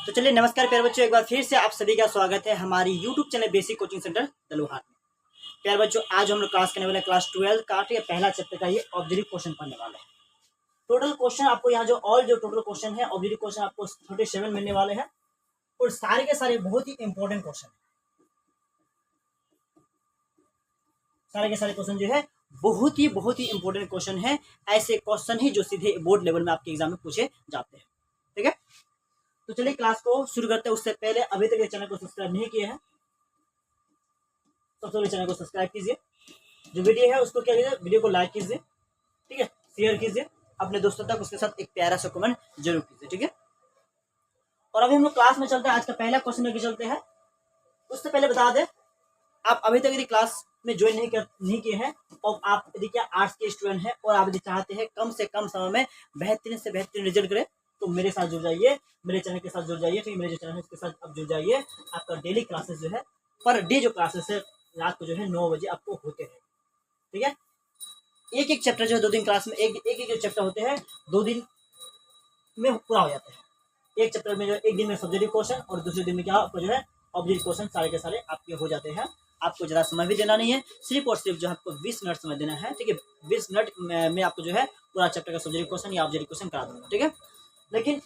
तो चलिए नमस्कार प्यारे बच्चों, एक बार फिर से आप सभी का स्वागत है हमारी YouTube channel basic coaching centre Daluhar में। प्यारे बच्चों, आज हम लोग क्लास करने वाले क्लास 12 का पहला चैप्टर का ये ऑब्जेक्टिव क्वेश्चन पढ़ने वाले हैं। टोटल क्वेश्चन आपको यहाँ जो टोटल क्वेश्चन है ऑब्जेक्टिव क्वेश्चन आपको 37 मिलने वाले हैं और सारे के सारे बहुत ही इंपॉर्टेंट क्वेश्चन, सारे के सारे क्वेश्चन जो है बहुत ही इंपॉर्टेंट क्वेश्चन है। ऐसे क्वेश्चन ही जो सीधे बोर्ड लेवल में आपके एग्जाम में पूछे जाते हैं। ठीक है, तो चलिए क्लास को शुरू करते हैं। उससे पहले अभी तक चैनल को सब्सक्राइब नहीं किए हैं, सबसे पहले चैनल को सब्सक्राइब कीजिए। जो वीडियो है उसको क्या कीजिए, वीडियो को लाइक कीजिए, ठीक है, शेयर कीजिए अपने दोस्तों तक, उसके साथ एक प्यारा सा कमेंट जरूर कीजिए। ठीक है, और अभी हम लोग क्लास में चलते हैं। आज का पहला क्वेश्चन लेके चलते हैं। उससे पहले बता दें, आप अभी तक यदि क्लास में ज्वाइन नहीं किए हैं और आप यदि क्या आर्ट्स के स्टूडेंट हैं और आप यदि चाहते हैं कम से कम समय में बेहतरीन से बेहतरीन रिजल्ट करें, तो मेरे साथ जुड़ जाइए, मेरे चैनल के साथ जुड़ जाइए। ठीक है, मेरे जो चैनल है उसके साथ आप जुड़ जाइए। आपका डेली क्लासेस जो है, पर डे जो क्लासेस है रात को जो है 9 बजे आपको होते हैं। ठीक है, एक एक चैप्टर जो है 2 दिन क्लास में एक जो चैप्टर होते हैं 2 दिन में पूरा हो जाता है। एक चैप्टर में जो एक दिन में सब्जेक्टिव क्वेश्चन और दूसरे दिन में क्या आपको जो है ऑब्जेक्टिव क्वेश्चन सारे के सारे आपके हो जाते हैं। आपको ज़्यादा समय भी देना नहीं है, सिर्फ और सिर्फ जो आपको 20 मिनट समय देना है। ठीक है, 20 मिनट में आपको जो है पूरा चैप्टर का सब्जेक्टिव क्वेश्चन या ऑब्जेक्टिव क्वेश्चन करा दूंगा। ठीक है, लेकिन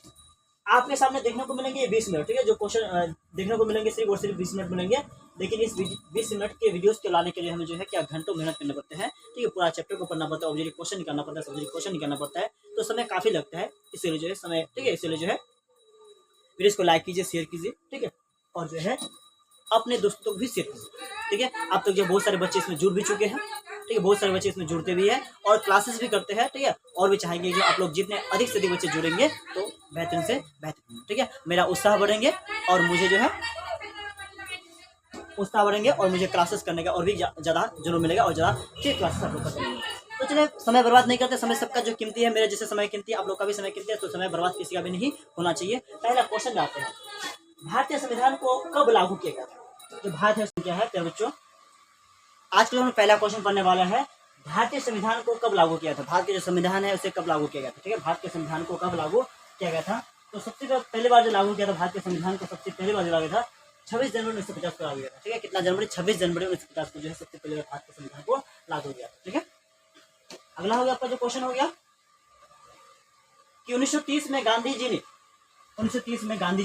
आपके सामने देखने को मिलेंगे 20 मिनट। ठीक है, जो क्वेश्चन देखने को मिलेंगे सिर्फ और सिर्फ 20 मिनट मिलेंगे, लेकिन इस 20 मिनट के वीडियोस को लाने के लिए हमें जो है क्या घंटों मेहनत करने पड़ते हैं। ठीक है, पूरा चैप्टर को पढ़ना पड़ता है, ऑब्जेक्टिव क्वेश्चन निकालना पड़ता है, सब्जेक्टिव क्वेश्चन निकालना पड़ता है, तो समय काफ़ी लगता है। इसीलिए जो है समय, ठीक है, इसीलिए जो है वीडियोस को लाइक कीजिए, शेयर कीजिए। ठीक है, और जो है अपने दोस्तों को भी शेयर कीजिए। ठीक है, अब तक जो बहुत सारे बच्चे इसमें जुड़ भी चुके हैं। ठीक है, बहुत सारे बच्चे इसमें जुड़ते भी हैं और क्लासेस भी करते हैं। ठीक है, और भी चाहेंगे कि आप लोग जितने अधिक से अधिक बच्चे जुड़ेंगे तो बेहतरीन से बेहतरीन, ठीक है, मेरा उत्साह बढ़ेंगे और मुझे जो है उत्साह बढ़ेंगे और मुझे क्लासेस करने का और भी ज़्यादा जुनून मिलेगा और ज़्यादा ठीक क्लासेस आप लोग कर सकेंगे। तो चलिए समय बर्बाद नहीं करते, समय सबका जो कीमती है, मेरे जैसे समय कीमती है, आप लोग का भी समय कीमती है, तो समय बर्बाद किसी का भी नहीं होना चाहिए। पहला क्वेश्चन लाते हैं, भारतीय संविधान को कब लागू किया गया था? जो भारत है क्या है प्यारे बच्चों, आज के हम पहला क्वेश्चन पढ़ने वाला है, भारतीय संविधान को कब लागू किया था? भारत के जो संविधान है उसे कब लागू किया गया था? ठीक है, भारत के संविधान को कब लागू किया गया था? तो सबसे पहली बार जो लागू किया था भारत के संविधान को, सबसे पहली बार जो लागू था 26 जनवरी 1950 को लागू किया था। ठीक है, कितना जनवरी? 26 जनवरी 1950 को जो है सबसे पहले भारत के संविधान को लागू किया था। ठीक है, अगला हो गया आपका जो क्वेश्चन हो गया कि 1930 में गांधी जी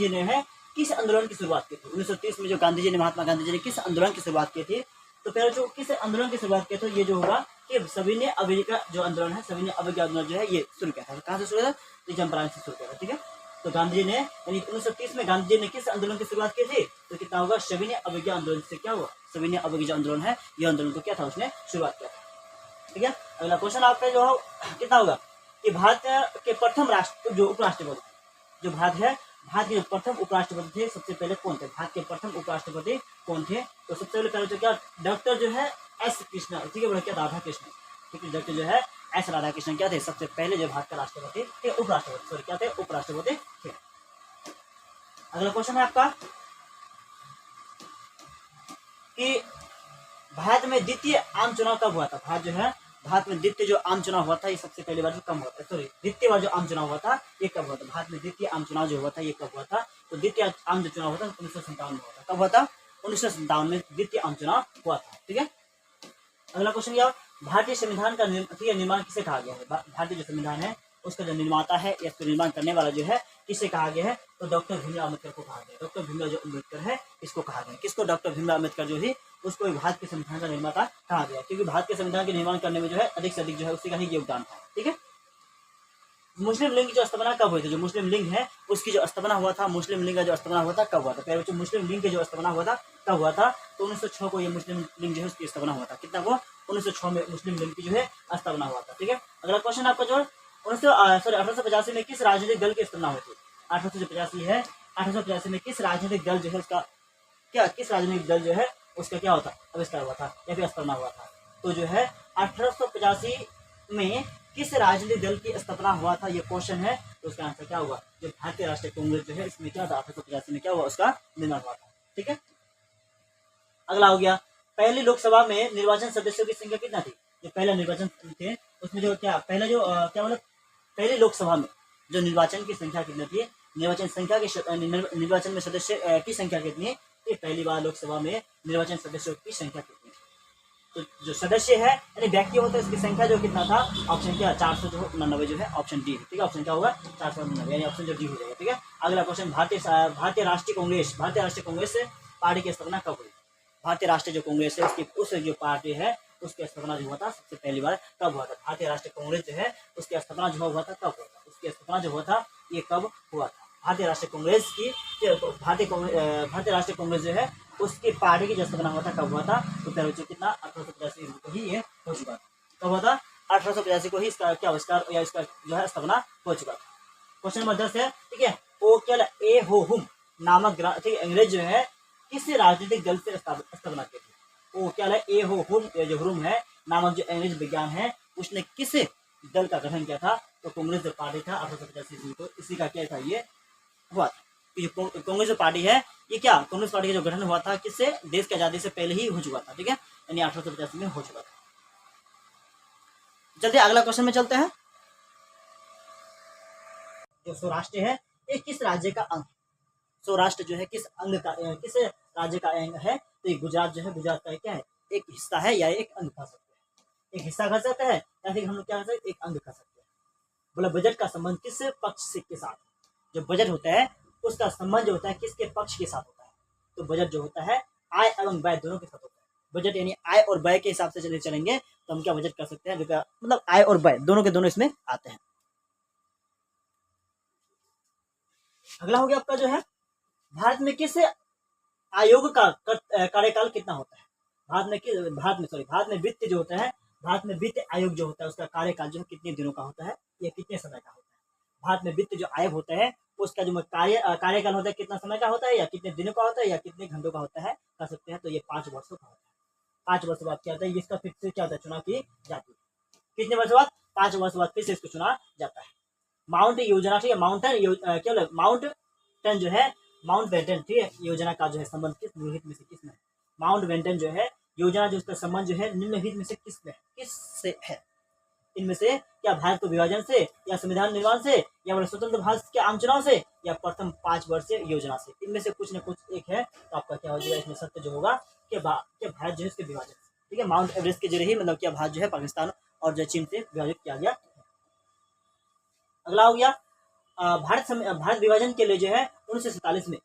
ने है किस आंदोलन की शुरुआत की थी? 1930 में जो गांधी जी ने, महात्मा गांधी जी ने किस आंदोलन की शुरुआत की थी? तो पहले जो किस आंदोलन की शुरुआत की, तो ये जो होगा कि सविनय अवज्ञा जो आंदोलन है, सविनय अवज्ञा आंदोलन जो है ये शुरू किया था। कहाँ से शुरू किया था? चंपारण से शुरू किया था। ठीक है, तो गांधी जी ने, यानी 1930 में गांधी जी ने किस आंदोलन की शुरुआत की थी? तो कितना होगा? सविनय अवज्ञा आंदोलन से क्या हुआ? सविनय अवज्ञा आंदोलन है, यह आंदोलन को क्या था, उसने शुरुआत किया था। ठीक है, अगला क्वेश्चन आपका जो कितना होगा कि भारत के प्रथम राष्ट्र जो उपराष्ट्रपति, जो भारत के जो प्रथम उपराष्ट्रपति थे सबसे पहले कौन थे? भारत के प्रथम उपराष्ट्रपति कौन थे? तो सबसे पहले तो क्या डॉक्टर जो है एस कृष्णा, ठीक है, क्या राधा कृष्ण, ठीक है, डॉक्टर जो है एस राधा कृष्ण क्या थे? सबसे पहले जो भारत का राष्ट्रपति थे, उपराष्ट्रपति, सॉरी क्या थे? उपराष्ट्रपति थे। अगला क्वेश्चन है आपका कि भारत में द्वितीय आम चुनाव कब हुआ था? भारत में द्वितीय जो आम चुनाव हुआ था ये सबसे पहली बार जो कब हुआ था? सॉरी, द्वितीय बार जो आम चुनाव हुआ था ये कब हुआ था? भारत में द्वितीय आम चुनाव जो हुआ था ये कब हुआ था? तो द्वितीय आम जो चुनाव हुआ था 1957 में हुआ था। कब हुआ था? 1957 में द्वितीय आम चुनाव हुआ था। ठीक है, अगला क्वेश्चन क्या? भारतीय संविधान का निर्माण किसे कहा गया है? भारतीय जो संविधान है उसका जो निर्माता है या इसको निर्माण करने वाला जो है किसे कहा गया है? तो डॉक्टर भीमराव अम्बेडकर को कहा गया। डॉक्टर भीमराव जो अम्बेडकर है इसको कहा गया। किसको? डॉक्टर भीमराव अम्बेडकर जो है उसको भारत के संविधान का निर्माता कहा गया, क्योंकि भारत के संविधान के निर्माण करने में जो है अधिक से अधिक जो है उसी का ही योगदान था। ठीक है, मुस्लिम लीग की जो स्थापना कब हुई थी? जो मुस्लिम लीग है उसकी जो स्थापना हुआ था, मुस्लिम लीग का जो स्थापना हुआ था कब हुआ था? पहले बच्चों मुस्लिम लीग की जो स्थापना हुआ था कब हुआ था? तो 1906 को ये मुस्लिम लीग जो है उसकी स्थापना हुआ था। कितना को? 1906 में मुस्लिम लीग की जो है स्थापना हुआ था। ठीक है, अगला क्वेश्चन आपका जो 1885 में किस राजनीतिक दल की स्थापना हुई थी? 1885 है, 1885 में किस राजनीतिक दल जो है उसका क्या, किस राजनीतिक दल जो है उसका क्या होता? आविष्कार हुआ था या फिर स्थापना हुआ था? तो जो है 1885 में किस राजनीतिक दल की स्थापना हुआ था, ये क्वेश्चन है। तो उसका आंसर क्या होगा? जो भारतीय राष्ट्रीय कांग्रेस जो है इसमें क्या था? 1885 में क्या हुआ? उसका निर्माण हुआ था। ठीक है, अगला हो गया, पहली लोकसभा में निर्वाचन सदस्यों की संख्या कितना थी? जो पहला निर्वाचन थे उसमें जो क्या पहला जो क्या मतलब पहली लोकसभा में जो निर्वाचन की संख्या कितनी थी? निर्वाचन संख्या के निर्वाचन में सदस्य की संख्या कितनी है? ये पहली बार लोकसभा में निर्वाचन सदस्यों की संख्या कितनी है? तो जो सदस्य है यानी व्यक्ति होता है, इसकी संख्या जो कितना था, ऑप्शन क्या 499 जो है ऑप्शन डी है। ठीक है, ऑप्शन क्या होगा 499 यानी ऑप्शन जो डी हो जाएगा। ठीक है, अगला क्वेश्चन, भारतीय राष्ट्रीय कांग्रेस पार्टी की स्थापना कब हुई? भारतीय राष्ट्रीय जो कांग्रेस है उसकी उस जो पार्टी है उसकी स्थापना जो हुआ था सबसे पहली बार कब हुआ था? भारतीय राष्ट्रीय कांग्रेस जो है उसकी स्थापना जो हुआ था कब हुआ था? उसकी स्थापना जो हुआ था ये कब हुआ था? भारतीय राष्ट्रीय कांग्रेस की भारतीय राष्ट्रीय कांग्रेस जो है उसकी पार्टी की जो स्थापना हुआ था कब हुआ था? तो उत्तर हो कितना 1885 को ही ये हो चुका था। कब हुआ था? 1885 को ही इसका क्या आविष्कार या इसका जो है स्थापना हो चुका था। क्वेश्चन नंबर 10 है, ठीक है, ओकेल ए हो हुम नामक अंग्रेज जो है किस राजनीतिक दल से स्थापना की थी? ओकेल ए हो हुम जो हुम है नामक जो अंग्रेज विज्ञान है उसने किस दल का गठन किया था? तो कांग्रेस जो पार्टी था 1885 को इसी का क्या था ये हुआ था। जो कांग्रेस जो पार्टी है ये क्या कांग्रेस पार्टी का जो गठन हुआ था किससे? देश की आजादी से पहले ही हो चुका था। ठीक है, यानी 1885 में हो चुका था। चलते अगला क्वेश्चन में चलते हैं। जो सौराष्ट्र है ये किस राज्य का अंग? सौराष्ट्र जो है किस राज्य का अंग है? तो ये गुजरात जो है, गुजरात का क्या है? एक हिस्सा है या एक अंग कह सकते हैं। एक हिस्सा कह सकते हैं या फिर हम लोग क्या कह सकते हैं? एक अंग कह सकते हैं। बोला बजट का संबंध किस पक्ष के साथ? जो बजट होता है उसका संबंध जो होता है किसके पक्ष के साथ होता है? तो बजट जो होता है आय एवं व्यय दोनों के साथ होता है। बजट यानी आय और व्यय के हिसाब से चलेंगे तो हम क्या बजट कर सकते हैं? मतलब आय और व्यय दोनों के दोनों इसमें आते हैं। अगला हो गया आपका जो है, भारत में किस आयोग का कार्यकाल कितना होता है? भारत में वित्त जो होता है, भारत में वित्त आयोग जो होता है उसका कार्यकाल जो है कितने दिनों का होता है या कितने समय का होता है? भारत में वित्त जो आयोग होता है उसका जो कार्यकाल होता है कितना समय का होता है या कितने दिनों का होता है या कितने घंटों का होता है कह सकते हैं? तो ये 5 वर्षों का होता है। 5 वर्ष बाद क्या होता है? इसका फिर से क्या होता है? चुनाव की जाती है। कितने वर्ष बाद? 5 वर्ष बाद फिर से इसको चुना जाता है। माउंट योजना, ठीक है, माउंटेन जो है माउंट बेटन, ठीक है, योजना का जो है संबंध किस निम्नलिखित में से किस में? माउंट बेटन जो है योजना जो उसका संबंध जो है निम्नलिखित में से किस से है? इनमें से क्या भारत को विभाजन से या संविधान निर्माण से या स्वतंत्र भारत के आम चुनाव से या प्रथम 5 वर्षीय योजना से? इनमें से कुछ न कुछ एक है तो आपका क्या हो जाएगा इसमें सत्य जो होगा कि भारत जो है इसके विभाजन से। ठीक है, माउंट एवरेस्ट के जरिए ही मतलब क्या भारत जो है पाकिस्तान और जो चीन से विभाजित किया गया। अगला हो गया, भारत विभाजन के लिए जो है 1947 में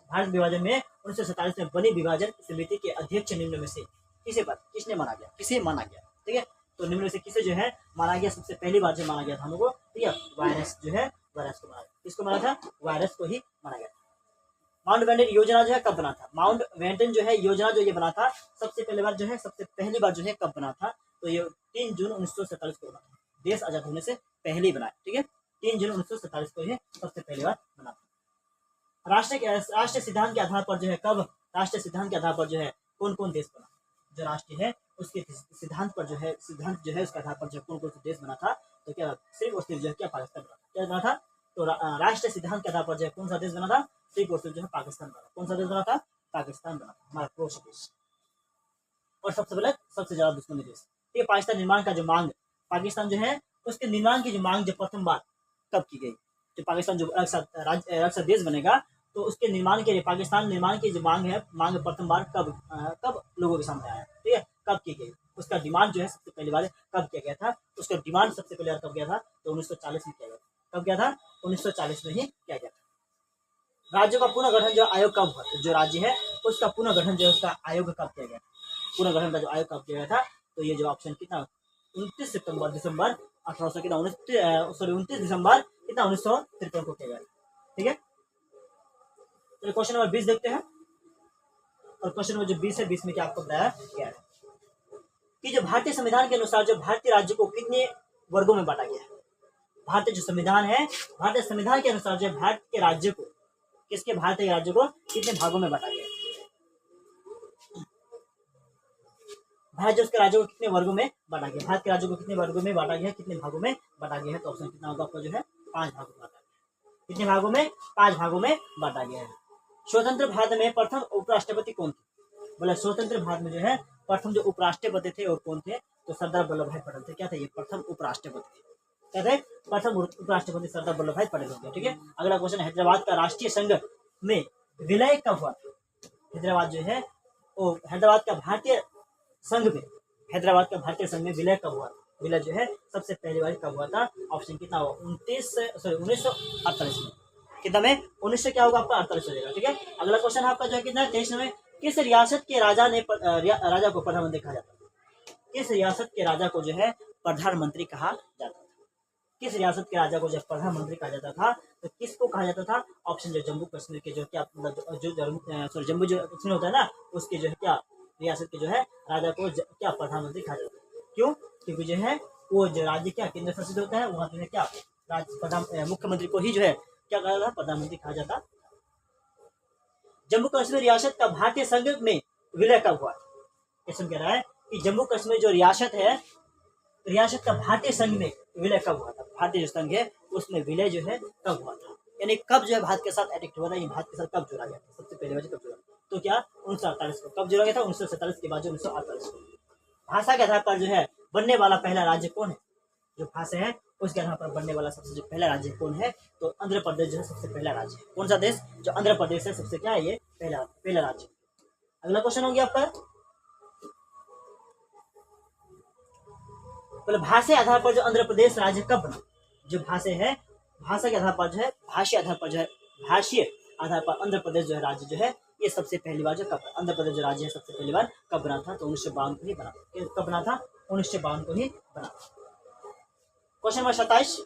भारत विभाजन में 1947 में बनी विभाजन समिति के अध्यक्ष निम्न में से किसने माना गया? किसे माना गया? ठीक है, तो निम्न में से किसे जो है माना गया? सबसे पहली बार जो माना गया था हम लोग को, ठीक है, वायरस जो है वायरस को माना गया। किसको माना था? वायरस को ही माना गया। माउंट बेटन योजना जो है कब बना था? माउंट बेटन जो है योजना जो ये बना था सबसे पहली बार जो है कब बना था? तो ये 3 जून 1947 को बना था। देश आजाद होने से पहले ही बना। ठीक है, 3 जून 1947 को ये सबसे पहली बार बना था। राष्ट्रीय सिद्धांत के आधार पर जो है कब राष्ट्रीय सिद्धांत के आधार पर जो है कौन कौन देश बना? जो राष्ट्रीय है उसके सिद्धांत जो है उसके आधार पर जो कौन कौन सा देश बना था? तो क्या सिर्फ और सिर्फ जो है क्या पाकिस्तान बना था। क्या बना था? तो राष्ट्रीय सिद्धांत के आधार पर जो है कौन सा देश बना था? सिर्फ और सिर्फ जो है पाकिस्तान बना। कौन सा देश बना था? पाकिस्तान बना था, हमारा पड़ोसी देश और सबसे ज्यादा दुश्मनी देश। ठीक है, पाकिस्तान निर्माण का जो मांग पाकिस्तान जो है उसके निर्माण की जो मांग जो प्रथम बार कब की गई? जो पाकिस्तान जो अलग देश बनेगा तो उसके निर्माण के लिए पाकिस्तान निर्माण की जो मांग प्रथम बार कब लोगों के सामने आया? ठीक है, कब की गई? उसका डिमांड जो है सबसे पहली बार कब किया गया था? उसका डिमांड सबसे पहले कब किया था? तो 1940 में किया गया था। कब किया था? 1940 में ही किया गया था। राज्यों का पुनर्गठन जो आयोग कब हुआ? जो राज्य है उसका पुनर्गठन जो है उसका आयोग कब किया गया? पुनर्गठन का जो आयोग कब किया गया था? तो ये जो ऑप्शन कितना 29 दिसंबर 1953 को किया गया। ठीक है, तो क्वेश्चन नंबर 20 देखते हैं। और क्वेश्चन नंबर जो 20 है 20 में क्या आपको बताया गया है कि जो भारतीय संविधान के अनुसार जो भारतीय राज्य को कितने वर्गों में बांटा गया है? भारतीय जो संविधान है भारतीय संविधान के अनुसार जो भारतीय राज्य को कितने भागों में बांटा गया है? भारत जो उसके राज्यों को कितने वर्गों में बांटा गया? भारत के राज्यों को कितने वर्गों में बांटा गया? कितने भागों में बांटा गया है? तो ऑप्शन कितना होगा आपका जो है 5 भागों में बांटा गया। कितने भागों में? 5 भागों में बांटा गया है। स्वतंत्र भारत में प्रथम उपराष्ट्रपति कौन थे? बोले स्वतंत्र भारत में जो है प्रथम जो उपराष्ट्रपति थे और कौन थे? तो सरदार वल्लभ भाई पटेल थे। क्या थे ये? प्रथम उपराष्ट्रपति थे। क्या थे? प्रथम उपराष्ट्रपति सरदार वल्लभ भाई पटेल हो गया। ठीक है, अगला क्वेश्चन, हैदराबाद का राष्ट्रीय संघ में विलय कब हुआ? हैदराबाद जो है वो हैदराबाद का भारतीय संघ में, हैदराबाद का भारतीय संघ में विलय कब हुआ? विलय जो है सबसे पहली बार कब हुआ था? ऑप्शन कितना हुआ? 1948 में। कितना में? 1900 क्या होगा आपका? 48 हो जाएगा। ठीक है, अगला क्वेश्चन आपका जो है कितना? 23 में, किस रियासत के राजा ने राजा को प्रधानमंत्री कहा जाता था? किस रियासत के राजा को जो है प्रधानमंत्री कहा जाता था? किस रियासत के राजा को जब प्रधानमंत्री कहा जाता था तो किसको कहा जाता था? ऑप्शन जो जम्मू कश्मीर के जो क्या जो जम्मू जो कश्मीर होता है ना, उसके जो है क्या रियासत के जो है राजा को क्या प्रधानमंत्री कहा जाता है। क्यों? क्योंकि जो है वो जो राज्य क्या केंद्र शासित होता है वहाँ पे क्या मुख्यमंत्री को ही जो है क्या कहा जाता? प्रधानमंत्री कहा जाता। जम्मू कश्मीर रियासत का भारतीय संघ में विलय कब हुआ? क्वेश्चन कह रहा है कि जम्मू कश्मीर जो रियासत है, रियासत का भारतीय संघ में विलय कब हुआ था? भारतीय जो संघ है उसमें विलय जो है कब हुआ था, यानी कब जो है भारत के साथ एडिक्ट हुआ था, ये भारत के साथ कब जोड़ा गया था? सबसे पहले बार कब जोड़ा? तो क्या 1948 को। कब जोड़ा गया था? 1947 के बाद जो 1948 को। भाषा के आधार पर जो है बनने वाला पहला राज्य कौन है? जो भाषा है उसके आधार पर बनने वाला सबसे जो पहला राज्य कौन है? तो आंध्र प्रदेश जो है सबसे पहला राज्य है। कौन सा देश? जो आंध्र प्रदेश है सबसे क्या है ये पहला राज्य। अगला क्वेश्चन हो गया आपका, मतलब भाषा आधार पर जो आंध्र प्रदेश राज्य कब बना? जो भाषा है, भाषा के आधार पर जो है भाषीय आधार पर जो है भाषीय आधार पर आंध्र प्रदेश जो है राज्य जो है ये सबसे पहली बार जो कब आंध्र प्रदेश जो राज्य है सबसे पहली बार कब बना था? तो 1952 को ही बना। कब बना था? 1952 को ही बना। क्वेश्चन नंबर 27,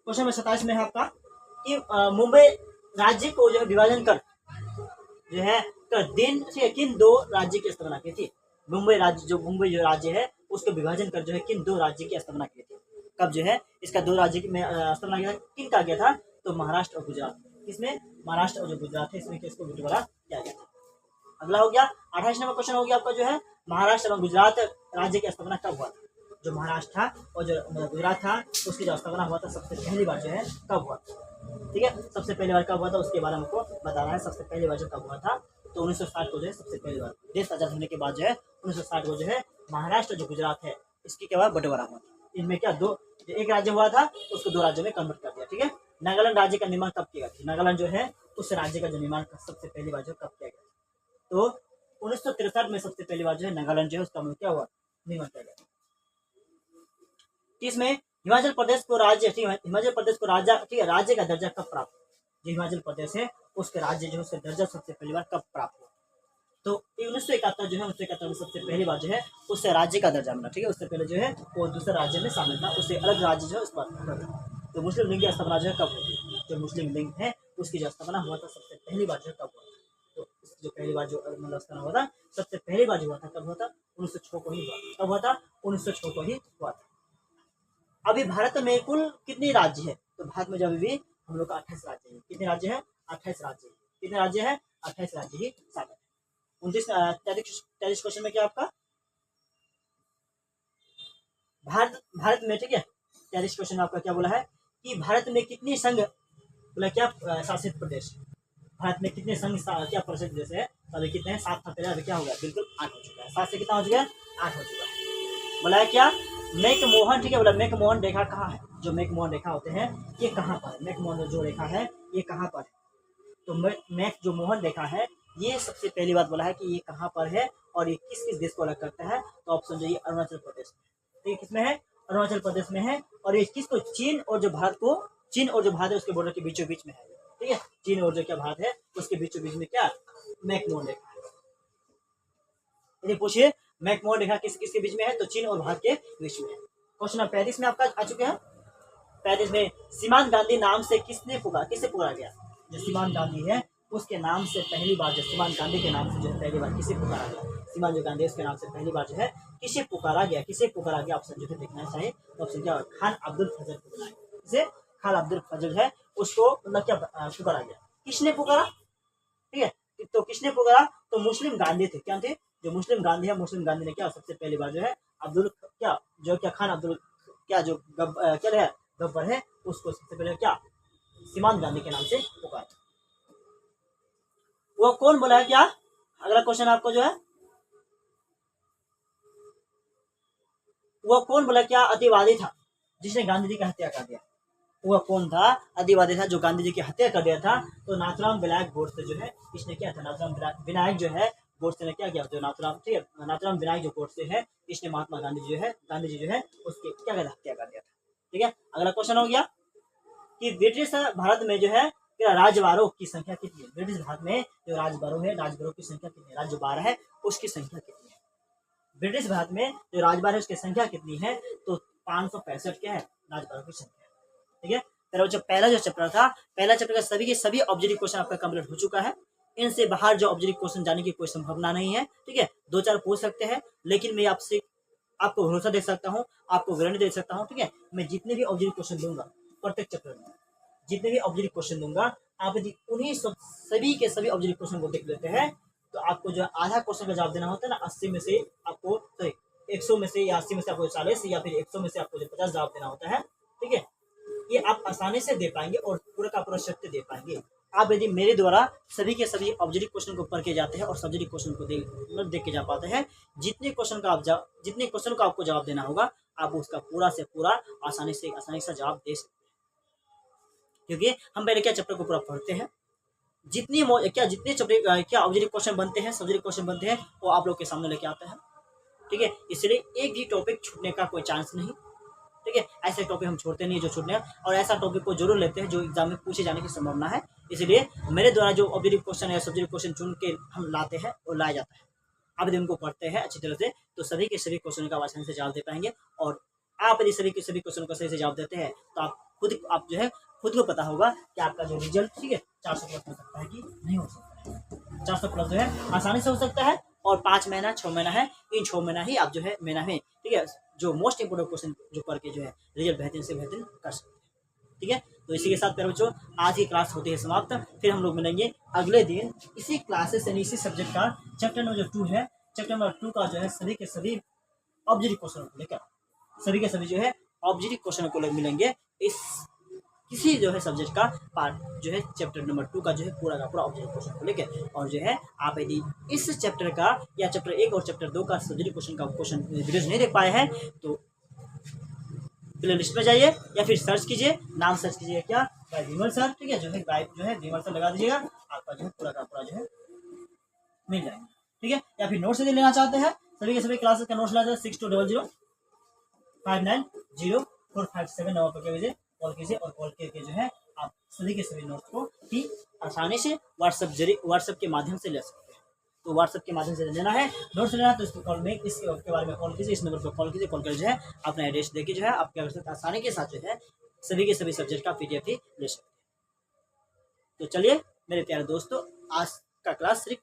क्वेश्चन नंबर 27 में है आपका कि मुंबई राज्य को जो है विभाजन कर जो है दिन से किन दो राज्य की स्थापना की थी? मुंबई जो राज्य है उसको विभाजन कर जो है किन दो राज्य की स्थापना की थी? कब जो है इसका दो राज्य में स्थापना किया? किन का गया था? तो महाराष्ट्र और गुजरात। किसमें? महाराष्ट्र और जो गुजरात है इसमें किसको बंटवारा किया गया था। अगला हो गया 28 नंबर क्वेश्चन हो गया आपका जो है महाराष्ट्र और गुजरात राज्य की स्थापना कब हुआ था? जो महाराष्ट्र था और जो गुजरात था उसकी जो स्थापना हुआ था सबसे पहली बार जो है कब हुआ था? ठीक है, सबसे पहली बार कब हुआ था उसके बारे में आपको बताना है। सबसे पहली बार जो कब हुआ था तो 1960 को जो है सबसे पहली बार देश आजाद होने के बाद जो है 1960 को जो है महाराष्ट्र जो गुजरात है इसके के बाद बंटवारा हुआ था। इनमें क्या दो एक राज्य हुआ था उसको दो राज्यों में कन्वर्ट कर दिया। ठीक है, नागालैंड राज्य का निर्माण कब किया गया? नागालैंड जो है उस राज्य का जो निर्माण सबसे पहली बार जो कब किया गया? तो 1963 में सबसे पहली बार जो है नागालैंड जो है उसका क्या हुआ? निर्माण किया गया। इसमें हिमाचल प्रदेश को राज्य राज्य का दर्जा कब प्राप्त? जो हिमाचल प्रदेश है उसके राज्य जो है उसका दर्जा सबसे पहली बार कब प्राप्त हुआ? तो 1971 जो है 1971 में सबसे पहली बार जो है उससे राज्य का दर्जा मिला। ठीक है, उससे पहले जो है वो दूसरे राज्य में शामिल था, उससे अलग राज्य जो है उस पर। तो मुस्लिम लीग की स्थापना जो है कब हुई? जो मुस्लिम लीग है उसकी जो स्थापना हुआ था सबसे पहली बार जो है कब हुआ? तो जो पहली बार जो मतलब स्थापना हुआ था सबसे पहली बार जो हुआ था कब हुआ था? 1906 को ही हुआ। कब हुआ था? 1906 को ही हुआ था। अभी भारत में कुल कितने राज्य है? तो भारत में जो अभी भी हम लोग का 28 राज्य है। कितने राज्य है? 28 राज्य है। कितने राज्य है? 28 राज्य ही शामिल है। 33 क्वेश्चन में क्या आपका भारत में, ठीक है, 33 क्वेश्चन में आपका क्या बोला है कि भारत में कितने संघ बोला क्या शासित प्रदेश? भारत में कितने संघ क्या शासित प्रदेश है? अभी कितने हैं? 7 था पहले, अभी क्या हो गया? बिल्कुल 8 हो चुका है। 7 से कितना हो चुका है? 8 हो चुका है। बोला है क्या? मैकमोहन, ठीक है, बोला मैकमोहन रेखा कहाँ है? जो मैकमोहन रेखा होते हैं ये कहाँ पर है? मैकमोहन जो रेखा है ये कहाँ पर है? तो मैक जो मोहन रेखा है ये सबसे पहली बात बोला है कि ये कहाँ पर है और ये किस किस देश को अलग करता है? तो ऑप्शन जो ये अरुणाचल प्रदेश में। तो ये किसमें है? अरुणाचल प्रदेश में है। और ये किसको? चीन और जो भारत है उसके बॉर्डर के बीचों बीच में है। ठीक है, चीन और जो क्या भारत है उसके बीचों बीच में क्या मैकमोहन रेखा है। यदि पूछिए मैकमोहन रेखा किस किसके बीच में है तो चीन और भारत के बीच में है। क्वेश्चन नंबर 35 में आपका आ चुके हैं। 35 में सीमांत गांधी नाम से किसे पुकारा गया? जो सीमांत गांधी है उसके नाम से पहली बार जो सीमांत गांधी के नाम से जो है पहली बार किसे पुकारा गया? सीमांत जो गांधी उसके नाम से पहली बार जो है किसे पुकारा गया? ऑप्शन जो है देखना चाहिए। तो ऑप्शन क्या? खान अब्दुल फजल को बुलाया। किसे? खान अब्दुल फजल है उसको मतलब क्या पुकारा गया? किसने पुकारा? ठीक है, तो किसने पुकारा? तो मुस्लिम गांधी थे। क्या थे? जो मुस्लिम गांधी है मुस्लिम गांधी ने क्या सबसे पहली बार जो है खान अब्दुल क्या है गब्बर है उसको सबसे पहले क्या सीमांत गांधी के नाम से पुकारा। वो कौन बोला है क्या? अगला क्वेश्चन आपको जो है वह कौन बोला क्या अतिवादी था जिसने गांधी जी की हत्या कर दिया? वह कौन था? अतिवादी था जो गांधी जी की हत्या कर दिया था। तो नाथुराम विनायक गोडसे जो है इसने क्या था? नाथुराम विनायक जो है गोडसे ने क्या किया? जो नाथुराम, ठीक है, नाथुराम विनायक जो गोडसे है इसने महात्मा गांधी जी जो है उसकी क्या कर हत्या कर दिया था। ठीक है, अगला क्वेश्चन हो गया कि ब्रिटिश भारत में जो है राजवारों की संख्या कितनी है? ब्रिटिश भारत में जो राजवारों की संख्या कितनी है? राज्य 12 है, उसकी संख्या कितनी है? ब्रिटिश भारत में जो राजवार है उसकी संख्या कितनी है? तो 565 क्या है राजवारों की संख्या। ठीक है, फिर जो पहला जो चैप्टर था, पहला चैप्टर का सभी के सभी ऑब्जेक्टिव क्वेश्चन आपका कंप्लीट हो चुका है। इनसे बाहर जो ऑब्जेक्टिव क्वेश्चन जाने की कोई संभावना नहीं है। ठीक है, 2-4 पूछ सकते हैं, लेकिन मैं आपसे आपको भरोसा दे सकता हूँ, आपको गारंटी दे सकता हूँ। ठीक है, मैं जितने भी ऑब्जेक्टिव क्वेश्चन दूंगा प्रत्येक चैप्टर में, जितने भी ऑब्जेक्टिव क्वेश्चन दूंगा, आप यदि उन्हीं सभी के सभी ऑब्जेक्टिव क्वेश्चन को देख लेते हैं तो आपको जो आधा क्वेश्चन का जवाब देना होता है ना, 80 में से आपको 100 में से या 80 में से आपको 40 या फिर 100 में से आपको जो 50 जवाब देना होता है। ठीक है, ये आप आसानी से दे पाएंगे और पूरा का पूरा सत्य दे पाएंगे आप यदि मेरे द्वारा सभी के सभी ऑब्जेक्टिव क्वेश्चन को पढ़ के जाते हैं और सब्जेक्टिव क्वेश्चन को देख के जा पाते हैं। जितने क्वेश्चन को आपको जवाब देना होगा, आप उसका पूरा से पूरा आसानी से जवाब दे सकते हैं। क्योंकि हम पहले क्या चैप्टर को पूरा पढ़ते हैं, जितने चैप्टर क्या ऑब्जेक्टिव क्वेश्चन बनते हैं, सब्जेक्टिव क्वेश्चन बनते हैं, वो आप लोग के सामने लेके आते हैं। ठीक है, इसलिए एक भी टॉपिक छूटने का कोई चांस नहीं। ठीक है, ऐसे टॉपिक हम छोड़ते नहीं जो छूटने, और ऐसा टॉपिक को जरूर लेते हैं जो एग्जाम में पूछे जाने की संभावना है। इसलिए मेरे द्वारा जो ऑब्जेक्टिव क्वेश्चन या सब्जेक्टिव क्वेश्चन चुन के हम लाते हैं और लाया जाता है, आप यदि उनको पढ़ते हैं अच्छी तरह से तो सभी के सभी क्वेश्चन का आसानी से जवाब दे पाएंगे। और आप यदि सभी के सभी क्वेश्चन को सही से जवाब देते हैं तो आप जो है खुद को पता होगा कि आपका जो रिजल्ट, ठीक है, 400 प्लस हो सकता है कि नहीं हो सकता है। 400 प्लस जो है आसानी से हो सकता है। और 5 महीना 6 महीना है, इन 6 महीना ही आप जो है महीना में, ठीक है, जो मोस्ट इंपोर्टेंट क्वेश्चन जो पढ़ के जो है रिजल्ट बेहतरीन से बेहतरीन कर सकते हैं। ठीक है, तो इसी के साथ प्यारे बच्चों आज की क्लास होती है समाप्त। फिर हम लोग मिलेंगे अगले दिन इसी क्लासेस यानी इसी सब्जेक्ट का चैप्टर नंबर जो 2 है, चैप्टर नंबर 2 का जो है सभी के सभी ऑब्जेक्टिव क्वेश्चन को लेकर, सभी के सभी जो है ऑब्जेक्टिव क्वेश्चन को मिलेंगे इस किसी जो है सब्जेक्ट का पार्ट जो है चैप्टर नंबर 2 का जो है पूरा का पूरा ऑब्जेक्टिव क्वेश्चन को लेकर। और जो है आप यदि इस चैप्टर का या चैप्टर 1 और चैप्टर 2 का सब्जेक्टिव क्वेश्चन का क्वेश्चन वीडियोज नहीं देख पाए हैं तो प्ले लिस्ट में जाइए या फिर सर्च कीजिए, नाम सर्च कीजिए क्या, भाई विमल सर। ठीक है, जो है विमल सर लगा दीजिएगा, आपका जो है पूरा का पूरा जो है मिल जाएगा। ठीक है, या फिर नोट्स यदि लेना चाहते हैं सभी के सभी क्लासेस का नोट्स लेना है 6200590457 नंबर पर कॉल कीजिए और कॉल करके जो है आप सभी के सभी नोट्स को ही आसानी से व्हाट्सएप के माध्यम से ले सकते हैं। तो व्हाट्सएप के माध्यम से लेना है, नोट्स लेना है तो इसके बारे में कॉल कीजिए, इस नंबर पर कॉल कीजिए, कॉल कर जो है अपना एड्रेस देके जो है आप क्या कर सकते हैं आसानी के साथ जो है सभी के सभी सब्जेक्ट का PDF ही ले सकते हैं। तो चलिए मेरे प्यारे दोस्तों, आज का क्लास सिर्फ